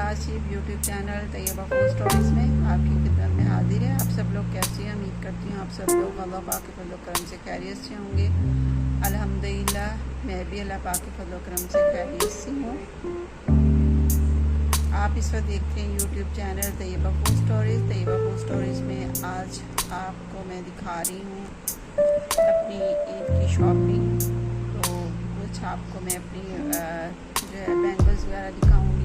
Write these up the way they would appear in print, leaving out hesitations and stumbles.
Asif YouTube channel Tayyaba food stories में आपकी खिदमत में हाजिर है। आप सब लोग कैसे हैं? उम्मीद करती हूँ आप सब लोग अल्लाह पाक के फजल करम से खैरियत से होंगे। अल्हम्दुलिल्लाह मैं भी अल्लाह पाक के फजल करम से खैरियत से हूँ। आप इस वक्त देखते हैं YouTube channel Tayyaba food stories. Tayyaba food stories में आज आपको मैं दिखा रही हूँ अपनी ईद की शॉपिंग। तो कुछ आपको मैं अपनी जो है बैंगल्स वगैरह दिखाऊंगी।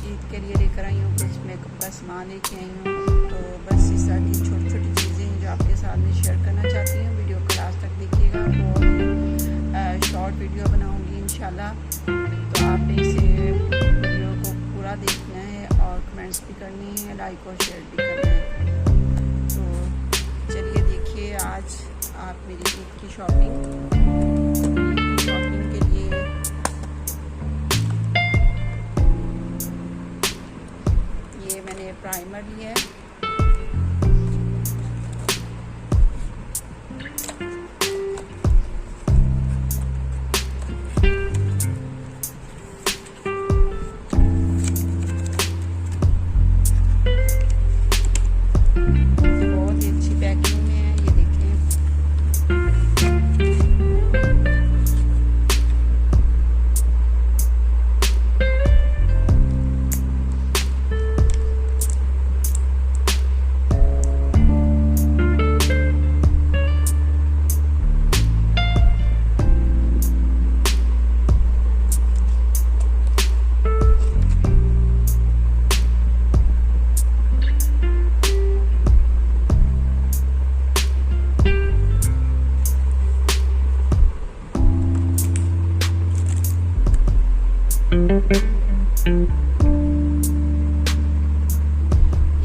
ईद के लिए लेकर आई हूँ, कुछ मेकअप का सामान लेके आई हूँ। तो बस इस सारी छोटी छोटी चीज़ें हैं जो आपके साथ में शेयर करना चाहती हूँ। वीडियो को लास्ट तक देखिएगा, बहुत शॉर्ट वीडियो बनाऊँगी इंशाल्लाह। तो आपने इसे वीडियो को पूरा देखना है और कमेंट्स भी करनी है, लाइक और शेयर भी करना है। तो चलिए देखिए आज आप मेरी ईद की शॉपिंग के लिए ये मैंने प्राइमर लिया है। बहुत ही अच्छी पैकिंग में है, ये देखें।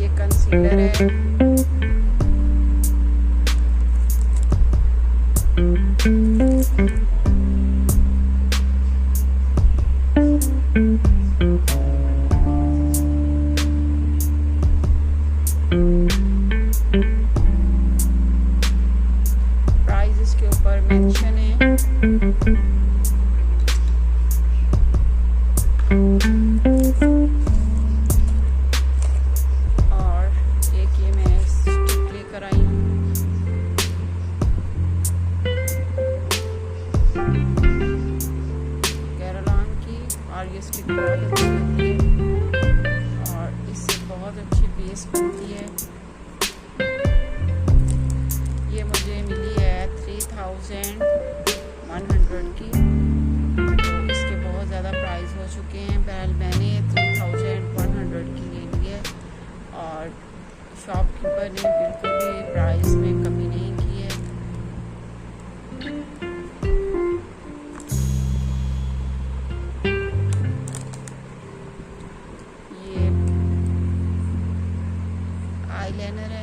ये कंसीलर है। प्राइस इसके ऊपर मेंशन है। और एक ये मैं स्टिक लेकर आई हूँ। कैरोलान की, और ये स्टिक बहुत अच्छी होती है और इससे बहुत अच्छी बेस बनती है। ये मुझे मिली है 3100 की। इसके बहुत ज़्यादा प्राइस हो चुके हैं। पहले मैंने 3100 की ले ली है और शॉपकीपर ने बिल्कुल भी प्राइस में कमी नहीं की है। ये आईलाइनर है।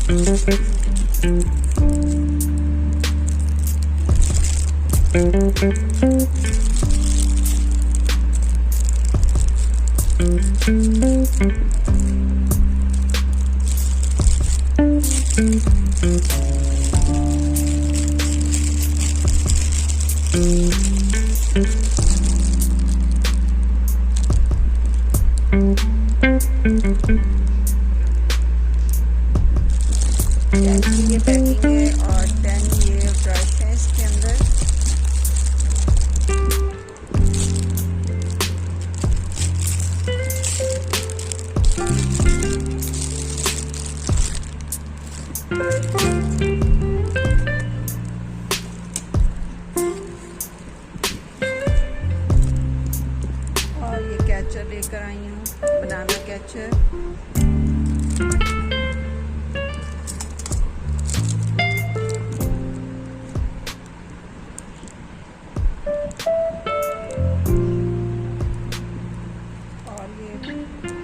ये पैकिंग है और 10 ये ब्रश है इसके अंदर। और ये कैचर लेकर आई हूँ, बनाना कैचर।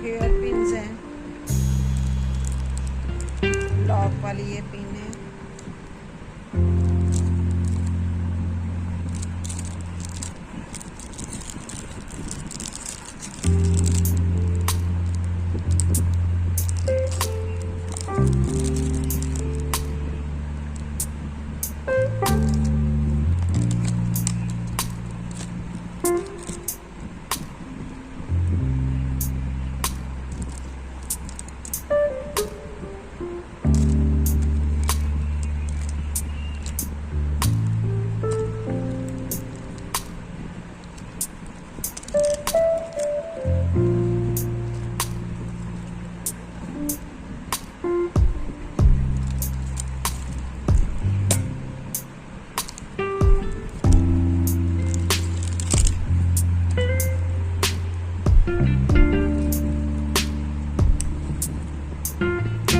हेयर पिन्स हैं, लॉक वाली ये पिन है।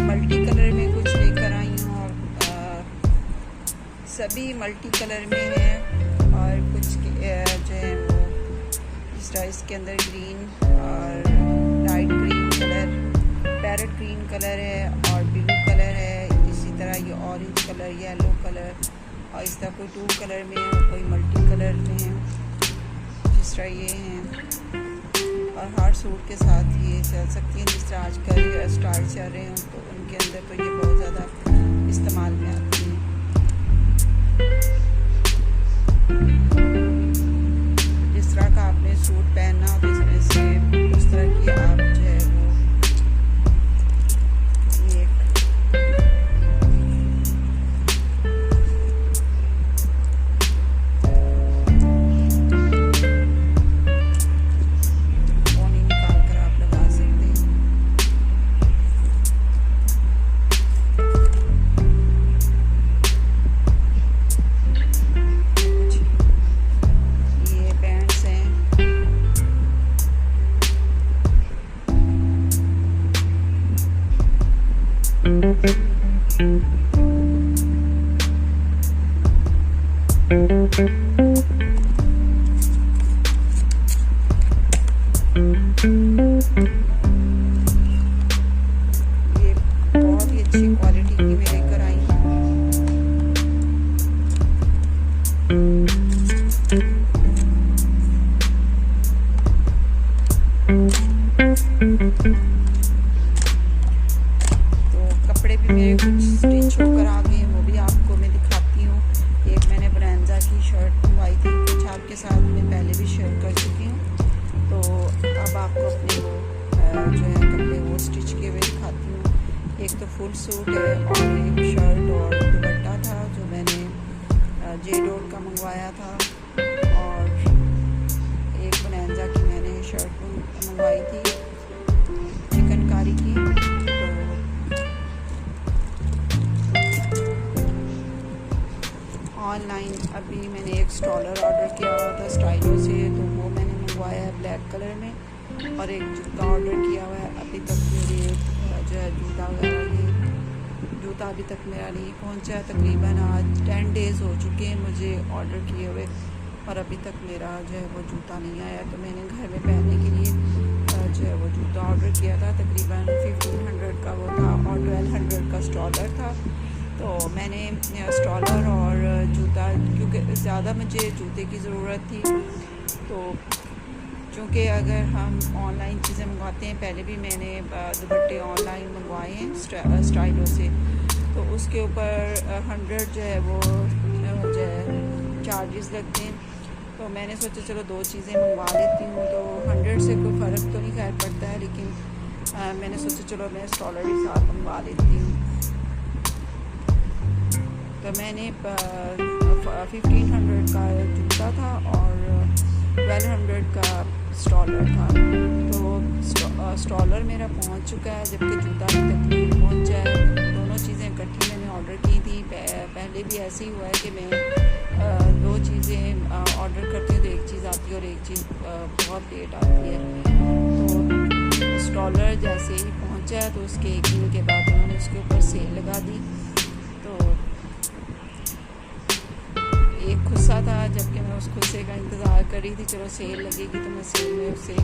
मल्टी कलर में कुछ लेकर आई हूँ और सभी मल्टी कलर में है। और कुछ जो है वो इस तरह इसके अंदर ग्रीन और light green colour, parrot green colour है और ब्लू कलर है। इसी तरह ये ऑरेंज कलर, येलो कलर और इस तरह कोई 2 कलर में है, कोई मल्टी कलर में है, जिस तरह ये हैं। और हर सूट के साथ ये चल सकती हैं, जिस तरह आजकल स्टाइल चल रहे हैं तो उनके अंदर तो ये बहुत ज़्यादा इस्तेमाल में आती हैं। जिस तरह का आपने सूट पहना तो इसमें से उस तरह की आप जो है वो ये बहुत ही अच्छी क्वालिटी की मैं लेकर आई हूँ। तो कपड़े भी मेरे कुछ स्टिच होकर आ गए, वो भी आपको मैं दिखाती हूँ। एक मैंने ब्रांजा की शर्ट मंगवाई थी, कुछ आपके साथ मैं पहले भी शेयर कर चुकी हूँ। तो अब आपको अपने वो जो है कपड़े वो स्टिच किए हुए दिखाती हूँ। एक तो फुल सूट है और एक शर्ट और दुपट्टा था जो मैंने जेडोल का मंगवाया था। और एक ब्रांजा की मैंने शर्ट मंगवाई थी चिकनकारी की। तो ऑनलाइन अभी मैंने एक स्टॉलर ऑर्डर किया हुआ था स्टाइलो से, तो वो मैंने मंगवाया है ब्लैक कलर में। और एक जूता ऑर्डर किया हुआ है, अभी तक मेरे जो है जूता वगैरह ये जूता अभी तक मेरा नहीं पहुंचा है। तकरीबन आज 10 डेज़ हो चुके हैं मुझे ऑर्डर किए हुए और अभी तक मेरा जो है वो जूता नहीं आया। तो मैंने घर में पहनने के लिए जो है वो जूता ऑर्डर किया था, तकरीबन 1500 का वो था और 1200 का स्टॉलर था। तो मैंने स्टॉलर और जूता, क्योंकि ज़्यादा मुझे जूते की ज़रूरत थी, तो चूँकि अगर हम ऑनलाइन चीज़ें मंगवाते हैं, पहले भी मैंने दुपट्टे ऑनलाइन मंगवाए हैं स्टाइलों से, तो उसके ऊपर 100 जो है वो जो है चार्जेस लगते हैं। तो मैंने सोचा चलो 2 चीज़ें मंगवा लेती हूँ, तो 100 से कोई फ़र्क तो नहीं खैर पड़ता है, लेकिन मैंने सोचा चलो मैं स्टॉलर के साथ मंगवा लेती हूँ। तो मैंने 1500 का जूता था और 1200 का स्टॉलर था। तो स्टॉलर मेरा पहुंच चुका है, जबकि जूता अभी तक नहीं पहुंचा है। दोनों चीज़ें इकट्ठी मैंने ऑर्डर की थी। पहले भी ऐसे ही हुआ है कि मैं 2 चीज़ें ऑर्डर करती हूँ तो एक चीज़ आती है और एक चीज़ बहुत लेट आती है। तो स्टॉलर जैसे ही पहुंचा है तो उसके 1 दिन के बाद उन्होंने उसके ऊपर सेल लगा दी। तो एक गुस्सा था, जबकि मैं उस गुस्से का इंतज़ार कर रही थी, चलो सेल लगेगी तो मैं सेल में उससे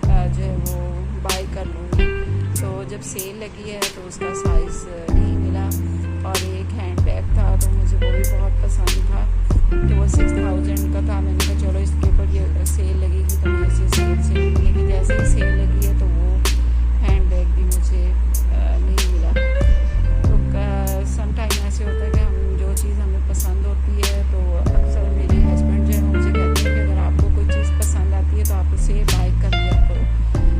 जो है वो बाय कर लूँगी। तो जब सेल लगी है तो उसका साइज़ नहीं मिला, और एक हैंड बैग था तो मुझे वो भी बहुत पसंद था, तो वो 6000 का था। मैंने कहा चलो इसके ऊपर ये सेल लगेगी तो मैं इसे सेल से लूँगी, लेकिन जैसे ही सेल लगी है तो वो हैंड बैग भी मुझे नहीं मिला। तो समटाइम ऐसे होता है कि हम जो चीज़ हमें पसंद होती है, तो अक्सर मेरे हस्बैंड जो है मुझे कहते हैं कि अगर आपको कोई चीज़ पसंद आती है तो आप उसे बाय कर लिया करो,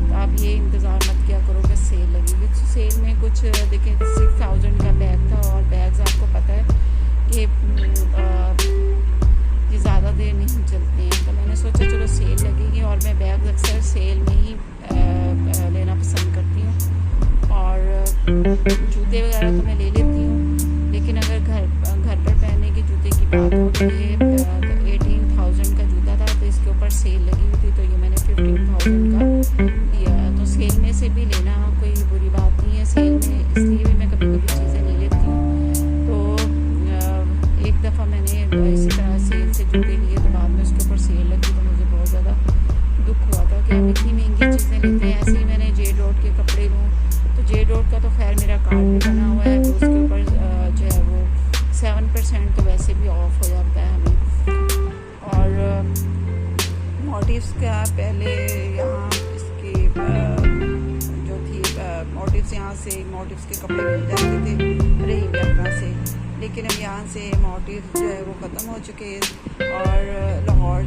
तो आप ये इंतज़ार मत किया करो कि सेल लगेगी। तो सेल में कुछ देखिए 6000 का बैग था, और बैग्स आपको पता है कि ये ज़्यादा देर नहीं चलते हैं। तो मैंने सोचा चलो सेल लगेगी, और मैं बैग अक्सर सेल में ही लेना पसंद करती हूँ, और जूते वगैरह तो मैं ले लेती हूँ, लेकिन अगर घर पर पहनने के जूते की बात होती है तो 18,000 का जूता था, तो इसके ऊपर सेल लगी हुई थी, तो ये मैंने 15,000 का दिया। तो सेल में से भी लेना कोई बुरी बात नहीं है, सेल में इसलिए भी मैं कभी कभी चीज़ें ले लेती हूँ। तो एक दफ़ा मैंने इसी तरह सेल से जूते लिए, तो बाद में उसके ऊपर सेल लगी, तो मुझे बहुत ज़्यादा दुख हुआ था कि हम इतनी महंगी चीज़ें लेते हैं। ऐसे ही मैंने जे.डॉट के कपड़े लूँ, तो जे.डॉट का तो खैर मेरा कार्ड भी बना हुआ है, तो उसके ऊपर जो है वो 7% तो वैसे भी ऑफ हो जाता है हमें। और मोटिव्स का पहले यहाँ इसकी जो थी मोटिव्स, यहाँ से मोटिव्स के कपड़े मिल जाते थे रहीम यात्रा से, लेकिन अब यहाँ से मोटिव जो है वो ख़त्म हो चुके हैं, और लाहौर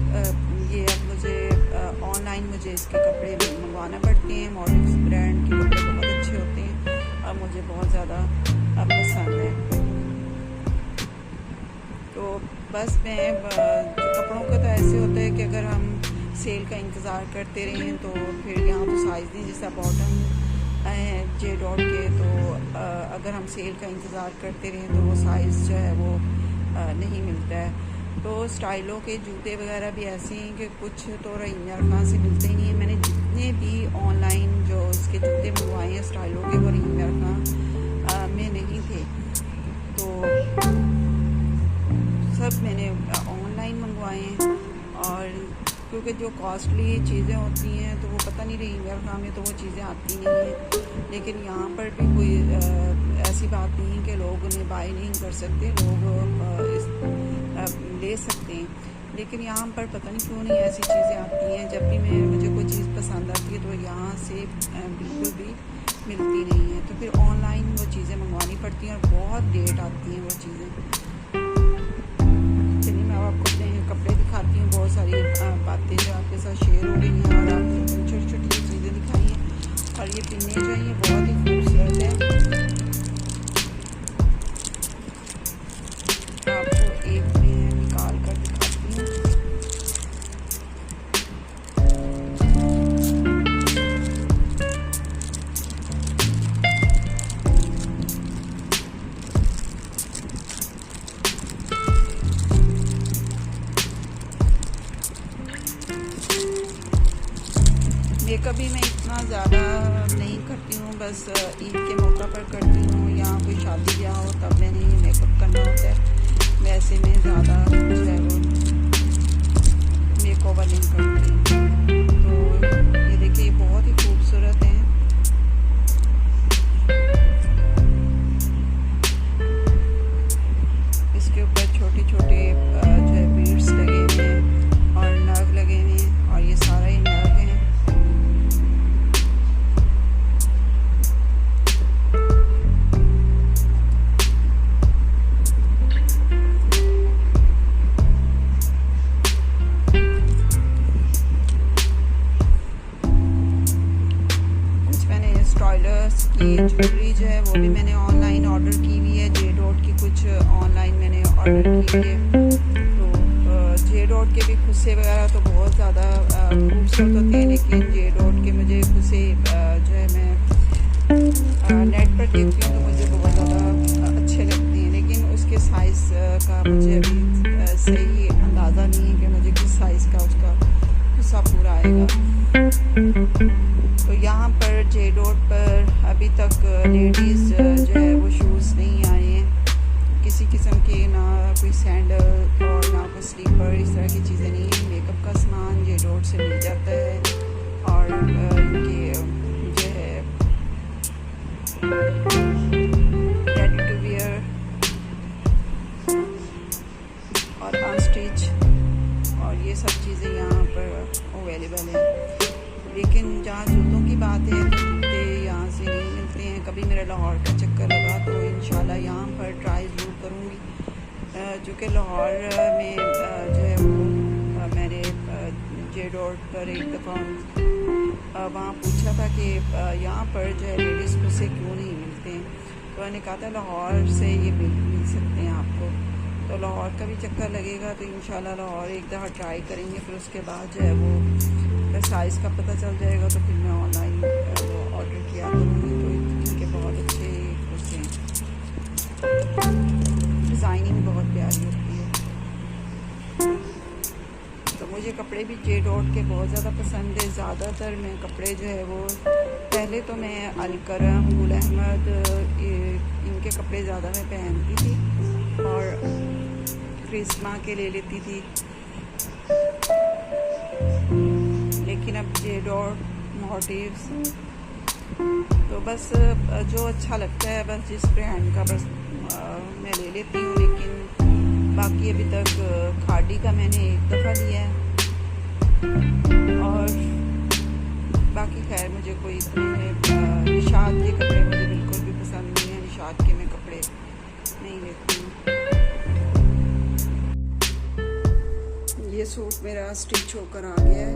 ये अब मुझे ऑनलाइन मुझे इसके कपड़े मंगवाना पड़ते हैं। मोटिव्स ब्रांड के कपड़े बहुत अच्छे होते हैं और मुझे बहुत ज़्यादा पसंद है। तो बस मैं कपड़ों का तो ऐसे होता है कि अगर हम सेल का इंतज़ार करते रहें तो फिर यहाँ तो साइज़ नहीं, जैसा बॉटम है जे.डॉट के, तो अगर हम सेल का इंतज़ार करते रहें तो वो साइज़ जो है वो नहीं मिलता है। तो स्टाइलों के जूते वगैरह भी ऐसे हैं कि कुछ तो रहीम यात्रा से मिलते ही नहीं है। मैंने जितने भी ऑनलाइन जो इसके जूते मंगवाए हैं स्टाइलों के, वो रहीम यात्रा में नहीं थे, तो सब मैंने ऑनलाइन मंगवाए हैं। और क्योंकि जो कॉस्टली चीज़ें होती हैं तो वो पता नहीं रही यात्रा में तो वो चीज़ें आती नहीं हैं, लेकिन यहाँ पर भी कोई ऐसी बात नहीं है कि लोग उन्हें बाय नहीं कर सकते, लोग ले सकते हैं, लेकिन यहाँ पर पता नहीं क्यों नहीं ऐसी चीज़ें आती हैं। जब भी मुझे कोई चीज़ पसंद आती है तो यहाँ से बिल्कुल भी मिलती नहीं है, तो फिर ऑनलाइन वो चीज़ें मंगवानी पड़ती हैं और बहुत लेट आती हैं वो चीज़ें। चलिए मैं आपको अपने कपड़े दिखाती हूँ, बहुत सारी बातें जो आपके साथ शेयर हो गई हैं और आपको छोटी छोटी चीज़ें दिखाई हैं। और ये पिन्ने जो हैं ये बहुत ही खूबसूरत है। आपको एक मैं निकाल कर दिखाती हूँ। मेकअप भी मैं इतना ज़्यादा नहीं करती हूँ, बस ईद के मौका पर करती हूँ या कोई शादी ब्याह हो तब मैंने ये मेकअप करना होता है। वैसे मैं ज़्यादा जो है वो मेकओवर नहीं करती। तो ये देखिए बहुत ही खूबसूरत है। स्टाइलर्स की ज्वेलरी जो है वो भी मैंने ऑनलाइन ऑर्डर की हुई है। जे डॉट की कुछ ऑनलाइन मैंने ऑर्डर की है। तो जे डॉट के भी खुस्से वगैरह तो बहुत ज़्यादा खूबसूरत होते हैं, लेकिन जे डॉट के मुझे खुस्से जो है मैं नेट पर देखती हूँ तो मुझे बहुत ज़्यादा अच्छे लगते हैं, लेकिन उसके साइज़ का मुझे अभी सही अंदाज़ा नहीं है कि मुझे किस साइज़ का उसका हिस्सा पूरा आएगा। तो यहाँ पर जे डॉट पर अभी तक लेडीज़ जो है वो शूज़ नहीं आए हैं, किसी किस्म के, ना कोई सैंडल और ना कोई स्लीपर, इस तरह की चीज़ें नहीं हैं। मेकअप का सामान जे डॉट से मिल जाता है और इनके जो है रेडी टू वियर और अनस्टिच और ये सब चीज़ें यहाँ पर अवेलेबल हैं। लेकिन जहाँ जूतों की बात है तो जूते यहाँ से नहीं मिलते हैं। कभी मेरा लाहौर का चक्कर लगा तो इंशाल्लाह यहाँ पर ट्राई ज़रूर करूँगी, जो कि लाहौर में जो है वो मैंने जे डॉट पर एक दफ़ा वहाँ पूछा था कि यहाँ पर जो है लेडीज़ खुस्से क्यों नहीं मिलते हैं, तो मैंने कहा था लाहौर से ये मिल सकते हैं आपको। तो लाहौर का भी चक्कर लगेगा तो इंशाल्लाह लाहौर एक दफ़ा ट्राई करेंगे, फिर उसके बाद जो है वो साइज़ का पता चल जाएगा तो फिर मैं ऑनलाइन वो ऑर्डर किया करूँगी। तो इनके बहुत अच्छे कुर्ते हैं, डिज़ाइनिंग बहुत प्यारी होती है। तो मुझे कपड़े भी जे डॉट के बहुत ज़्यादा पसंद है। ज़्यादातर मैं कपड़े जो है वो पहले तो मैं अलकरम, गुल अहमद, इनके कपड़े ज़्यादा मैं पहनती थी और क्रिस्मा के ले लेती थी, लेकिन अब जे डॉट, मोटिव्स, तो बस जो अच्छा लगता है बस जिस ब्रांड का बस मैं ले लेती हूँ। लेकिन बाकी अभी तक खादी का मैंने एक दफ़ा लिया है और बाकी खैर मुझे कोई इतने निशात के कपड़े मुझे बिल्कुल भी पसंद नहीं है। निशात के मैं कपड़े नहीं लेती हूँ। ये सूट मेरा स्टिच होकर आ गया है।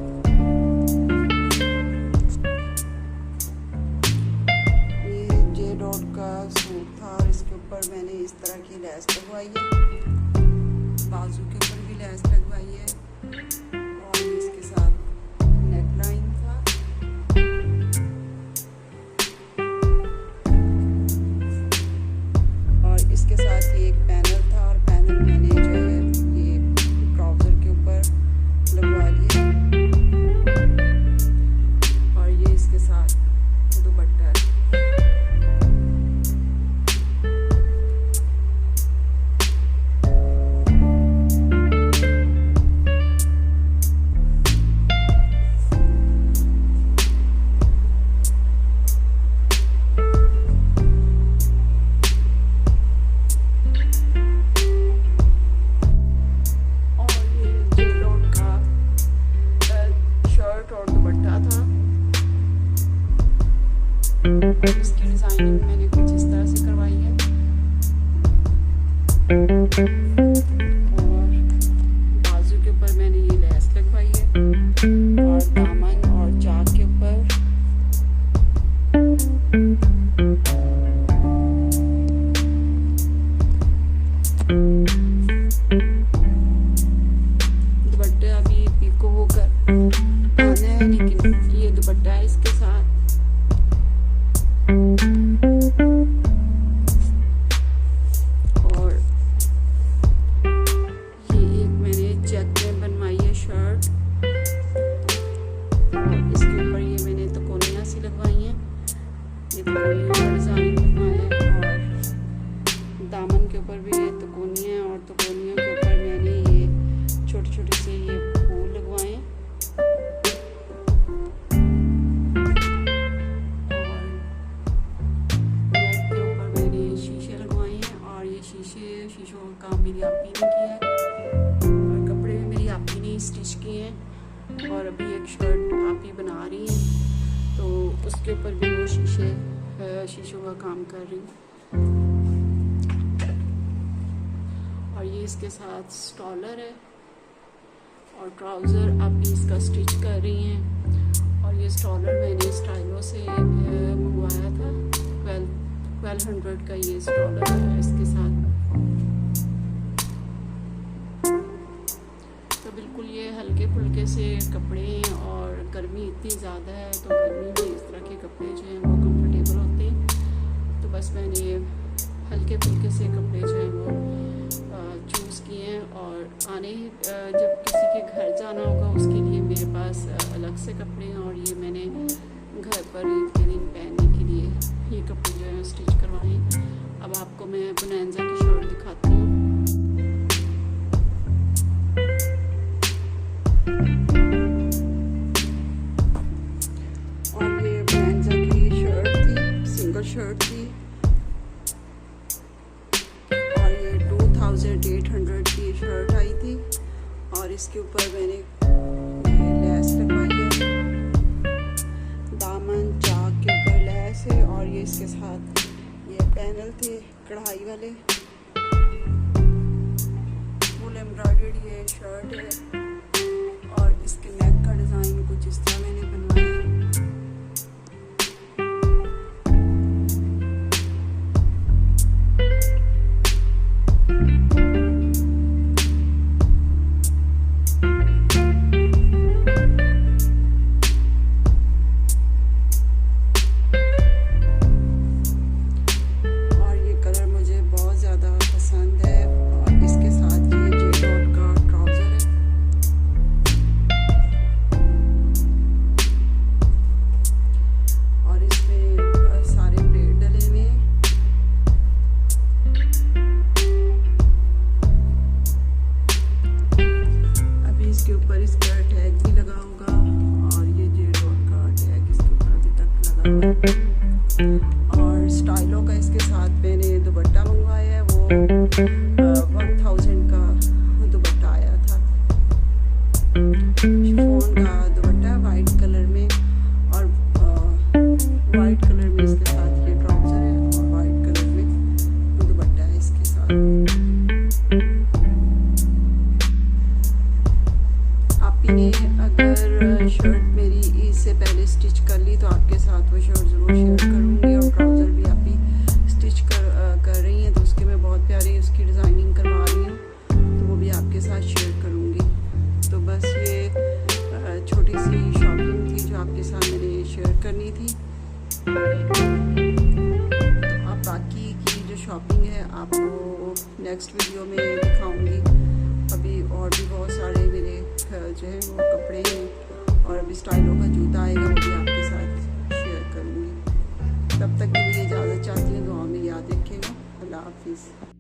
ये जे डॉट का सूट था और इसके ऊपर मैंने इस तरह की लैस लगवाई है, बाजू के ऊपर भी लैस लगवाई है और इसके साथ नेक लाइन था। और इसके साथ ये एक पैनल था और पैनल मैंने जो है ये ट्राउज़र के ऊपर लगवा लिया और ये इसके साथ दुपट्टा है। इसकी डिज़ाइनिंग मैंने कुछ इस तरह से करवाई है और बाजू के ऊपर मैंने ये लैस लगवाई है और दामन और चाक के ऊपर दुपट्टा अभी पीको होकर आना है, लेकिन ये दुपट्टा है इसके साथ। और ये एक मैंने चेक में बनवाई है शर्ट और इसके ऊपर ये मैंने तकोनियाँ सी लगवाई हैं। ये तकोनियों का डिज़ाइन बनवाया है और दामन के ऊपर भी ये तकोनियाँ हैं और तकोनियों के ऊपर मैंने ये छोटे छोटे से ये फूल लगवाए हैं। शीशों का काम मेरी आपी ने किया है और कपड़े भी मेरी आपी ने स्टिच किए हैं और अभी एक शर्ट आपी बना रही है तो उसके ऊपर भी वो शीशों का काम कर रही हूँ। और ये इसके साथ स्टॉलर है और ट्राउज़र आपी इसका स्टिच कर रही हैं और ये स्टॉलर मैंने स्टाइलों से मंगवाया $400 का ये स्टॉलर है इसके साथ। तो बिल्कुल ये हल्के फुल्के से कपड़े हैं और गर्मी इतनी ज़्यादा है तो गर्मी में इस तरह के कपड़े जो हैं वो कंफर्टेबल होते हैं। तो बस मैंने हल्के फुल्के से कपड़े जो हैं वो चूज़ किए हैं और आने जब किसी के घर जाना होगा उसके लिए मेरे पास अलग से कपड़े हैं और ये मैंने घर पर ईद के दिन पहनने के लिए ये कपड़े जो है स्टिच करवाए हैं। अब आपको मैं बोनांजा की शर्ट दिखाती हूँ। और ये बोनांजा की शर्ट थी, सिंगल शर्ट थी और ये 2800 की शर्ट आई थी और इसके ऊपर मैंने लेस लगवाई है, दामन चाक के ऊपर लेस है और ये इसके साथ ये पैनल थे कढ़ाई वाले, फुल एम्ब्रॉयडर्ड ये शर्ट है और इसके नेक का डिज़ाइन कुछ इस तरह मैंने बनवाया है। इसके ऊपर इसका टैग भी लगा होगा और ये जेडॉट का टैग इसके ऊपर अभी तक लगा हुआ है। और स्टाइलों का इसके साथ मैंने दुपट्टा मंगवाया है, वो 1000 का दुपट्टा आया था, शिफॉन का दुपट्टा वाइट कलर में और वाइट कलर में इसके साथ ये ट्राउज़र है और वाइट कलर में दुपट्टा है इसके साथ। अगर शर्ट मेरी ईद से पहले स्टिच कर ली तो आपके साथ वो शर्ट ज़रूर शेयर करूँगी और ट्राउज़र भी आप भी स्टिच कर रही हैं तो उसके मैं बहुत प्यारी उसकी डिज़ाइनिंग करवा रही हूँ तो वो भी आपके साथ शेयर करूँगी। तो बस ये छोटी सी शॉपिंग थी जो आपके साथ मैंने शेयर करनी थी। तो अब बाकी की जो शॉपिंग है आपको नेक्स्ट वीडियो में दिखाऊँगी। अभी और भी बहुत सारे मेरे जो है वो कपड़े हैं और अभी स्टाइलों का जूता आएगा वो भी आपके साथ शेयर करूँगी। तब तक के लिए इजाज़त चाहती हूँ, दुआ में याद रखिएगा। अल्लाह हाफिज़।